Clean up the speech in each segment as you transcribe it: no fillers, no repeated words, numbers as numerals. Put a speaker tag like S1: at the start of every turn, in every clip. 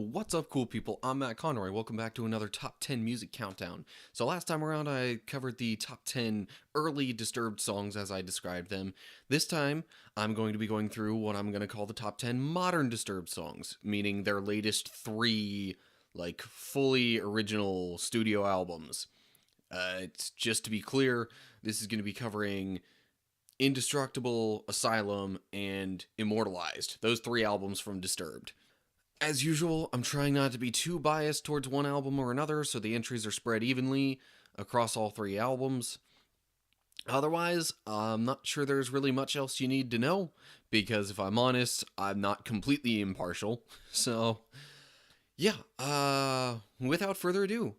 S1: What's up, cool people? I'm Matt Conroy. Welcome back to another Top 10 Music Countdown. So last time around, I covered the top 10 early Disturbed songs as I described them. This time, I'm going to be going through what I'm going to call the top 10 modern Disturbed songs, meaning their latest three, fully original studio albums. It's just to be clear, this is going to be covering Indestructible, Asylum, and Immortalized. Those three albums from Disturbed. As usual, I'm trying not to be too biased towards one album or another, so the entries are spread evenly across all three albums. Otherwise, I'm not sure there's really much else you need to know, because if I'm honest, I'm not completely impartial. So, yeah, without further ado,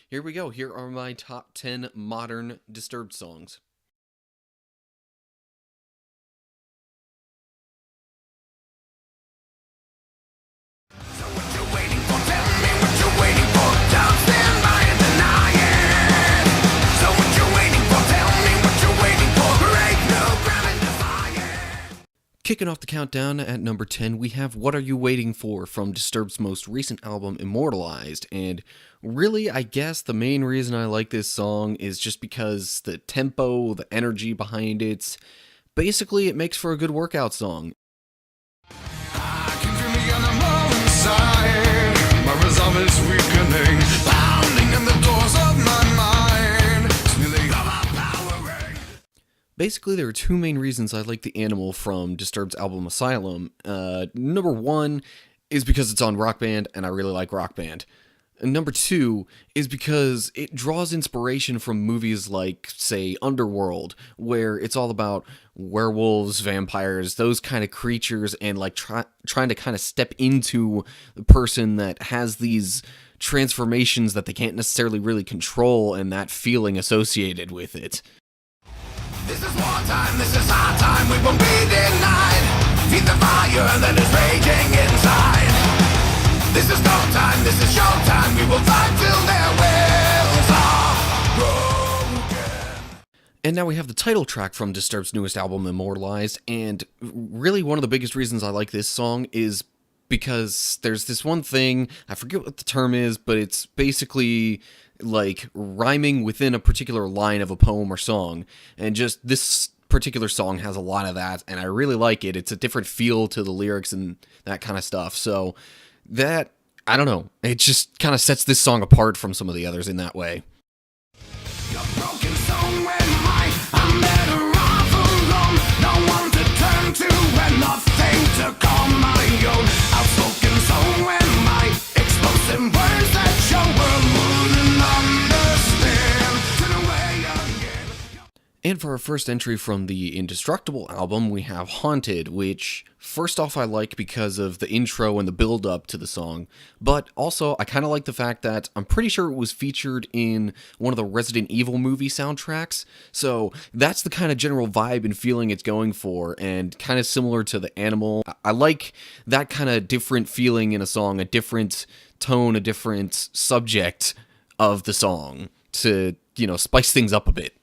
S1: here we go. Here are my top 10 modern Disturbed songs. Kicking off the countdown at number 10, we have What Are You Waiting For from Disturbed's most recent album, Immortalized. And really, I guess the main reason I like this song is just because the tempo, the energy behind it. Basically, it makes for a good workout song.
S2: I can feel me on the mountainside. My resolve is weakening, pounding in the doors of my mind. It's nearly overpowering.
S1: Basically, there are two main reasons I like The Animal from Disturbed's album Asylum. Number one is because it's on Rock Band, and I really like Rock Band. And number two is because it draws inspiration from movies like, say, Underworld, where it's all about werewolves, vampires, those kind of creatures, and trying to kind of step into the person that has these transformations that they can't necessarily really control, and that feeling associated with it.
S2: This is wartime, this is our time, we won't be denied. Feed the fire that is raging inside. This is no time, this is show time, we will fight till their wills are broken.
S1: And now we have the title track from Disturbed's newest album, Immortalized, and really one of the biggest reasons I like this song is because there's this one thing, I forget what the term is, but it's basically like rhyming within a particular line of a poem or song, and just this particular song has a lot of that, and I really like it. It's a different feel to the lyrics and that kind of stuff, so that, I don't know, it just kind of sets this song apart from some of the others in that way.
S2: You're broken, so am I. I'm better off alone. No one to turn to and nothing to call my own. Outspoken, so am I. Explosive words that your world wouldn't understand. Turn away again.
S1: And for our first entry from the Indestructible album, we have Haunted, which, first off, I like because of the intro and the build-up to the song, but also I kind of like the fact that I'm pretty sure it was featured in one of the Resident Evil movie soundtracks, so that's the kind of general vibe and feeling it's going for, and kind of similar to The Animal. I like that kind of different feeling in a song, a different tone, a different subject of the song to, spice things up a bit.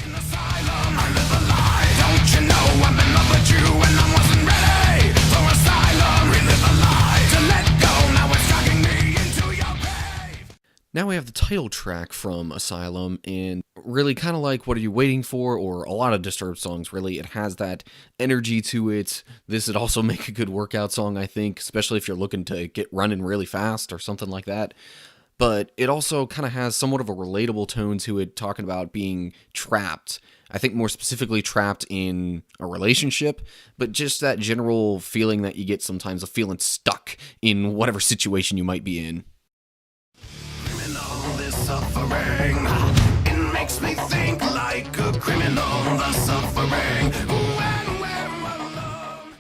S2: In asylum, I live a lie. Don't you know I'm in love with you and I wasn't ready for asylum. Relive a lie to let go. Now it's dragging me into your grave.
S1: Now we have the title track from Asylum, and really kind of like What Are You Waiting For, or a lot of Disturbed songs, really. It has that energy to it. This would also make a good workout song, I think, especially if you're looking to get running really fast or something like that. But it also kind of has somewhat of a relatable tone to it, talking about being trapped. I think more specifically trapped in a relationship, but just that general feeling that you get sometimes of feeling stuck in whatever situation you might be in.
S2: Criminal, this suffering. It makes me think like a criminal, the suffering. When we're alone.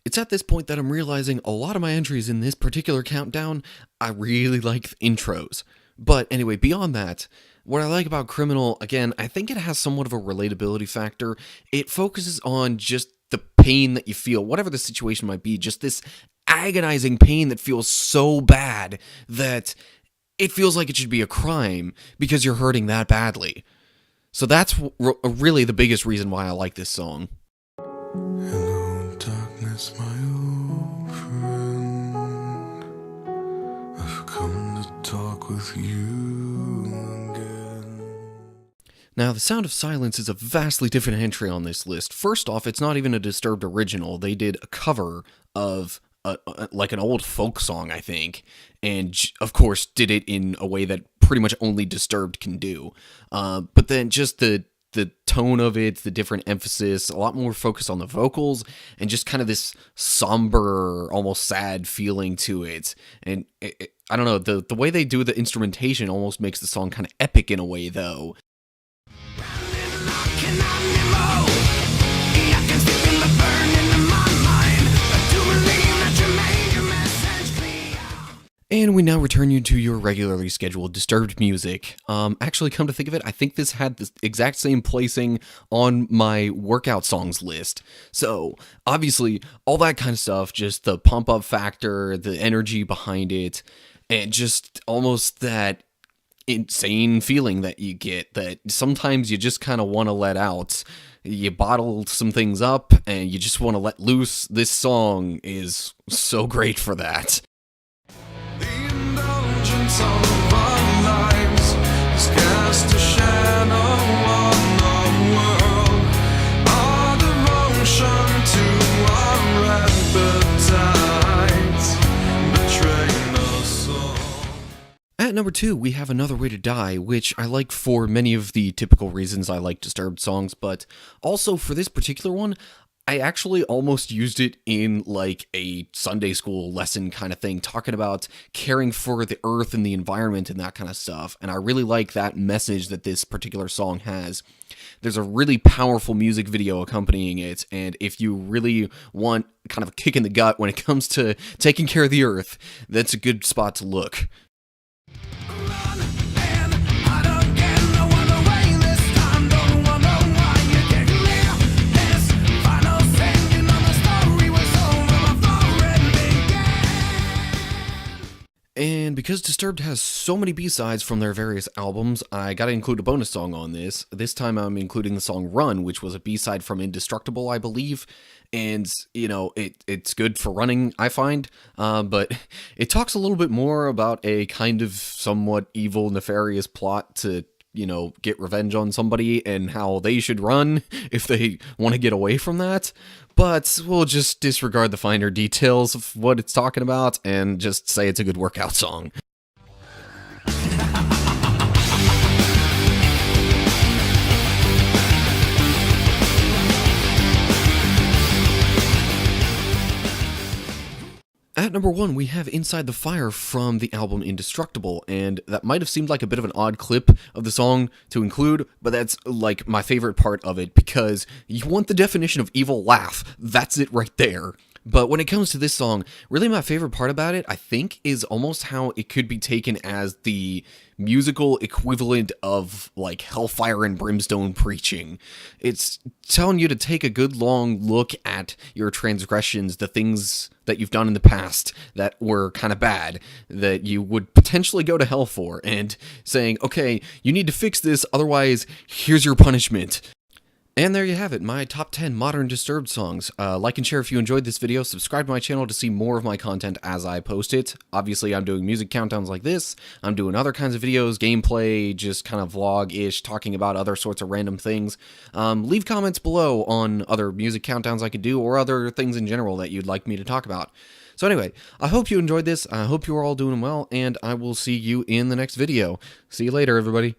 S1: It's at this point that I'm realizing a lot of my entries in this particular countdown, I really like intros. But anyway, beyond that, what I like about Criminal, again, I think it has somewhat of a relatability factor. It focuses on just the pain that you feel, whatever the situation might be, just this agonizing pain that feels so bad that it feels like it should be a crime because you're hurting that badly. So that's really the biggest reason why I like this song.
S2: Hello, darkness, my old friend. with you again.
S1: Now, The Sound of Silence is a vastly different entry on this list. First off, it's not even a Disturbed original. They did a cover of like an old folk song, I think, and of course did it in a way that pretty much only Disturbed can do. But then just the tone of it, the different emphasis, a lot more focus on the vocals, and just kind of this somber, almost sad feeling to it. And I don't know, the way they do the instrumentation almost makes the song kind of epic in a way, though. And we now return you to your regularly scheduled Disturbed music. Actually, come to think of it, I think this had the exact same placing on my workout songs list. So, obviously, all that kind of stuff, just the pump-up factor, the energy behind it, and just almost that insane feeling that you get that sometimes you just kind of want to let out. You bottle some things up, and you just want to let loose. This song is so great for that.
S2: Of our lives has cast a shadow on the world. Our devotion to our appetites betraying us all.
S1: At number 2, we have Another Way to Die, which I like for many of the typical reasons I like Disturbed songs, but also for this particular one, I actually almost used it in like a Sunday school lesson kind of thing, talking about caring for the earth and the environment and that kind of stuff. And I really like that message that this particular song has. There's a really powerful music video accompanying it. And if you really want kind of a kick in the gut when it comes to taking care of the earth, that's a good spot to look. And because Disturbed has so many B-sides from their various albums, I gotta include a bonus song on this. This time I'm including the song Run, which was a B-side from Indestructible, I believe. And, you know, it's good for running, I find, but it talks a little bit more about a kind of somewhat evil, nefarious plot to, you know, get revenge on somebody and how they should run if they want to get away from that. But we'll just disregard the finer details of what it's talking about and just say it's a good workout song. At number 1, we have Inside the Fire from the album Indestructible, and that might have seemed like a bit of an odd clip of the song to include, but that's like my favorite part of it, because you want the definition of evil laugh, that's it right there. But when it comes to this song, really my favorite part about it, I think, is almost how it could be taken as the musical equivalent of, like, Hellfire and Brimstone preaching. It's telling you to take a good long look at your transgressions, the things that you've done in the past that were kind of bad, that you would potentially go to hell for, and saying, okay, you need to fix this, otherwise, here's your punishment. And there you have it, my top 10 modern Disturbed songs. Like and share if you enjoyed this video, subscribe to my channel to see more of my content as I post it. Obviously, I'm doing music countdowns like this, I'm doing other kinds of videos, gameplay, just kind of vlog-ish, talking about other sorts of random things. Leave comments below on other music countdowns I could do, or other things in general that you'd like me to talk about. So anyway, I hope you enjoyed this, I hope you are all doing well, and I will see you in the next video. See you later, everybody.